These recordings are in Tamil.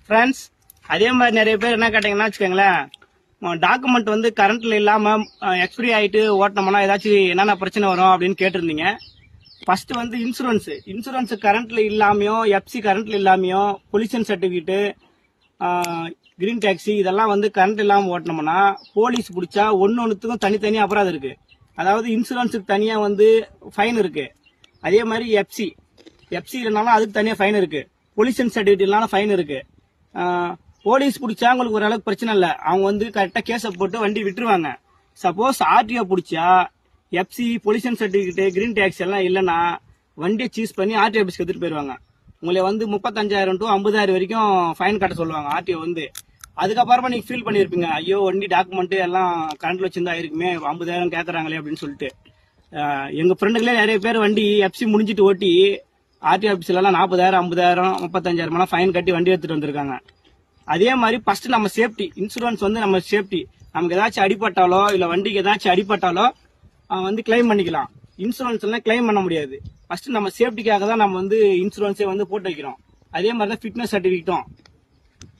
ஃப்ரெண்ட்ஸ், அதே மாதிரி நிறைய பேர் என்ன கேட்டீங்கன்னா வச்சுக்கோங்களேன், டாக்குமெண்ட் வந்து கரண்ட்ல இல்லாம எக்ஸ்பிரி ஆயிட்டு ஓட்டினோம்னா ஏதாச்சும் என்னென்ன பிரச்சனை வரும் அப்படின்னு கேட்டிருந்தீங்க. ஃபர்ஸ்ட் வந்து இன்சூரன்ஸ் கரண்ட்ல இல்லாமையும், எஃப்சி கரண்ட்ல இல்லாமையும், பொல்யூஷன் சர்டிபிகேட்டு, கிரீன் டாக்ஸி இதெல்லாம் வந்து கரண்ட் இல்லாம ஓட்டினோம்னா போலீஸ் பிடிச்சா ஒன்னொன்னுத்துக்கும் தனித்தனியா அபராதம் இருக்கு. அதாவது இன்சூரன்ஸுக்கு தனியா வந்து ஃபைன் இருக்கு. அதே மாதிரி எஃப்சி இல்லைனாலும் அதுக்கு தனியா ஃபைன் இருக்கு. பொல்யூஷன் சர்டிபிகேட் இல்லைனாலும் ஃபைன் இருக்கு. போலீஸ் பிடிச்சா உங்களுக்கு ஓரளவுக்கு பிரச்சனை இல்லை, அவங்க வந்து கரெக்டாக கேஸை போட்டு வண்டி விட்டுருவாங்க. சப்போஸ் ஆர்டிஓ பிடிச்சா FC, pollution certificate, green tax எல்லாம் இல்லைன்னா வண்டியை சீஸ் பண்ணி ஆர்டிஓ ஆஃபீஸ்க்கு எடுத்துட்டு போயிடுவாங்க. உங்களை வந்து 35,000 to 50,000 வரைக்கும் ஃபைன் கட்ட சொல்லுவாங்க ஆர்டிஓ வந்து. அதுக்கப்புறமா நீங்க ஃபீல் பண்ணியிருப்பீங்க, ஐயோ வண்டி டாக்குமெண்ட் எல்லாம் கரண்ட்ல வச்சிருந்தா இருக்குமே, 50,000 கேட்கறாங்களே அப்படின்னு சொல்லிட்டு. எங்க ஃப்ரெண்டுகளே நிறைய பேர் வண்டி எஃப்சி முடிஞ்சிட்டு ஓட்டி ஆர்டிஓ ஆஃபீஸ்ல எல்லாம் 40,000, 50,000, 35,000 ஃபைன் கட்டி வண்டி எடுத்துட்டு வந்திருக்காங்க. அதே மாதிரி ஃபர்ஸ்ட் நம்ம சேஃப்டி, இன்சூரன்ஸ் வந்து நம்ம சேஃப்டி. நமக்கு ஏதாச்சும் அடிபட்டாலோ இல்ல வண்டிக்கு ஏதாச்சும் அடிபட்டாலோ வந்து கிளைம் பண்ணிக்கலாம். இன்சூரன்ஸ் எல்லாம் கிளைம் பண்ண முடியாது. ஃபர்ஸ்ட் நம்ம சேஃப்டிக்காக தான் நம்ம வந்து இன்சூரன்ஸே வந்து போட்டு வைக்கிறோம். அதே மாதிரி தான் ஃபிட்னஸ் சர்டிபிகேட்டும்.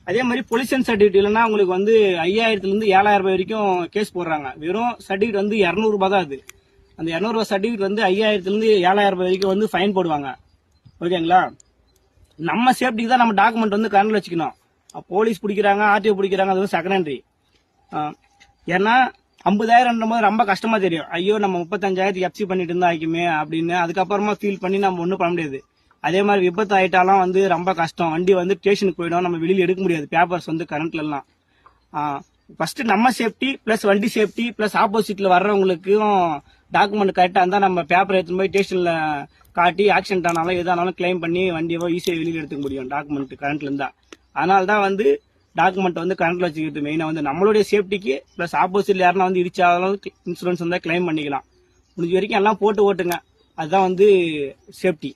அதே மாதிரி பொல்யூஷன் சர்டிபிகேட் இல்லைன்னா உங்களுக்கு வந்து 5,000 இருந்து 7,000 வரைக்கும் கேஸ் போடுறாங்க. வெறும் சர்டிபிகேட் வந்து 200 ரூபாய் தான் அது. அந்த 200 ரூபாய் சர்டிபிகேட் வந்து 5,000 இருந்து 7,000 வரைக்கும் வந்து ஃபைன் போடுவாங்க. ஓகேங்களா? நம்ம சேஃப்டிக்கு தான் நம்ம டாக்குமெண்ட் வந்து கரண்ட்ல வச்சுக்கணும். போலீஸ் பிடிக்கிறாங்க, ஆர்டிஓ பிடிக்கிறாங்க, அது வந்து செகண்டரி. ஏன்னா 50,000 போது ரொம்ப கஷ்டமா தெரியும். ஐயோ நம்ம 35,000 எஃப்சி பண்ணிட்டு இருந்தா ஆகிக்குமே அப்படின்னு அதுக்கப்புறமா ஃபீல் பண்ணி நம்ம ஒன்றும் பண்ண முடியாது. அதே மாதிரி விபத்து ஆயிட்டாலும் வந்து ரொம்ப கஷ்டம். வண்டி வந்து ஸ்டேஷனுக்கு போயிடும், நம்ம வெளியில எடுக்க முடியாது பேப்பர்ஸ் வந்து கரண்ட்ல எல்லாம். ஃபர்ஸ்ட் நம்ம சேஃப்டி பிளஸ் வண்டி சேஃப்டி பிளஸ் ஆப்போசிட்ல வர்றவங்களுக்கும் டாக்குமெண்ட் கரெக்டா இருந்தா நம்ம பேப்பர் எடுத்துன்னு போய் ஸ்டேஷன்ல காட்டி ஆக்சிடென்ட் ஆனாலும் எதானாலும் கிளைம் பண்ணி வண்டியை ஈஸியாக வெளியில எடுத்துக்க முடியும் டாக்குமெண்ட் கரண்ட்ல இருந்தா. அதனால தான் வந்து டாக்குமெண்ட் வந்து கரண்ட்ல வச்சுக்கிறது மெயினா வந்து நம்மளுடைய சேஃப்டிக்கு பிளஸ் ஆப்போசிட்ல யாருன்னா வந்து இடிச்சாலும் இன்சூரன்ஸ் வந்தா கிளைம் பண்ணிக்கலாம். முடிஞ்ச வரைக்கும் எல்லாம் போட்டு ஓட்டுங்க, அதுதான் வந்து சேஃப்டி.